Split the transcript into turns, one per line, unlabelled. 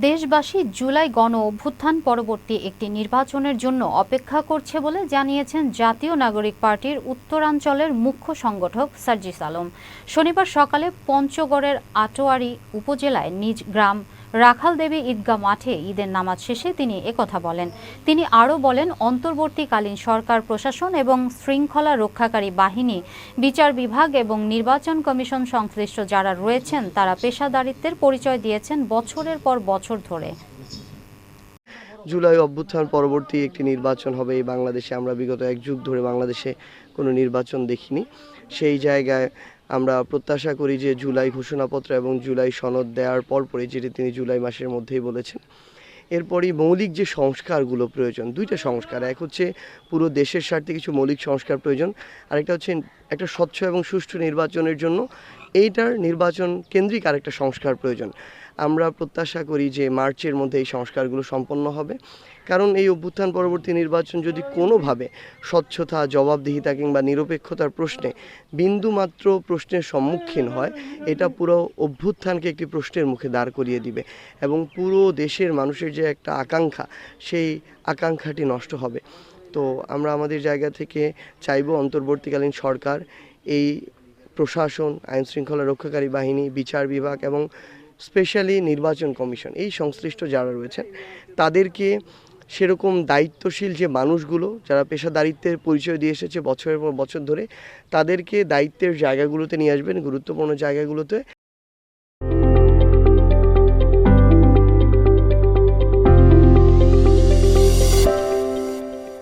দেশবাসী জুলাই গণ অভ্যুত্থান পরবর্তী একটি নির্বাচনের জন্য অপেক্ষা করছে বলে জানিয়েছেন জাতীয় নাগরিক পার্টির উত্তরাঞ্চলের মুখ্য সংগঠক সার্জিস আলম। শনিবার সকালে পঞ্চগড়ের আটোয়ারী উপজেলায় নিজ গ্রাম রাখালদেবী ঈদগাহ মাঠে ঈদের নামাজ শেষে তিনি একথা বলেন। তিনি আরও বলেন, অন্তর্বর্তীকালীন সরকার প্রশাসন এবং শৃঙ্খলা রক্ষাকারী বাহিনী, বিচার বিভাগ এবং নির্বাচন কমিশন সংশ্লিষ্ট যারা রয়েছেন তারা পেশাদারিত্বের পরিচয় দিয়েছেন বছরের পর বছর ধরে।
জুলাই অভ্যুত্থান পরবর্তী একটি নির্বাচন হবে এই বাংলাদেশে। আমরা বিগত এক যুগ ধরে বাংলাদেশে কোনো নির্বাচন দেখিনি। সেই জায়গায় আমরা প্রত্যাশা করি যে জুলাই ঘোষণাপত্র এবং জুলাই সনদ দেওয়ার পরপরই, যেটি তিনি জুলাই মাসের মধ্যেই বলেছেন, এরপরই মৌলিক যে সংস্কারগুলো প্রয়োজন, দুইটা সংস্কার, এক হচ্ছে পুরো দেশের স্বার্থে কিছু মৌলিক সংস্কার প্রয়োজন, আরেকটা হচ্ছে একটা স্বচ্ছ এবং সুষ্ঠু নির্বাচনের জন্য এইটার নির্বাচন কেন্দ্রিক আরেকটা সংস্কার প্রয়োজন। আমরা প্রত্যাশা করি যে মার্চের মধ্যে এই সংস্কারগুলো সম্পন্ন হবে, কারণ এই অভ্যুত্থান পরবর্তী নির্বাচন যদি কোনোভাবে স্বচ্ছতা, জবাবদিহিতা কিংবা নিরপেক্ষতার প্রশ্নে বিন্দুমাত্র প্রশ্নের সম্মুখীন হয়, এটা পুরো অভ্যুত্থানকে একটি প্রশ্নের মুখে দাঁড় করিয়ে দিবে এবং পুরো দেশের মানুষের যে একটা আকাঙ্ক্ষা, সেই আকাঙ্ক্ষাটি নষ্ট হবে। তো আমরা আমাদের জায়গা থেকে চাইব অন্তর্বর্তীকালীন সরকার এই প্রশাসন, আইন শৃঙ্খলা রক্ষাকারী বাহিনী, বিচার বিভাগ এবং স্পেশালি নির্বাচন কমিশন, এই সংশ্লিষ্ট যারা রয়েছেন তাদেরকে সেরকম দায়িত্বশীল যে মানুষগুলো যারা পেশাদারিত্বের পরিচয় দিয়ে এসেছে বছরের পর বছর ধরে, তাদেরকে দায়িত্বের জায়গাগুলোতে নিয়ে আসবেন, গুরুত্বপূর্ণ জায়গাগুলোতে,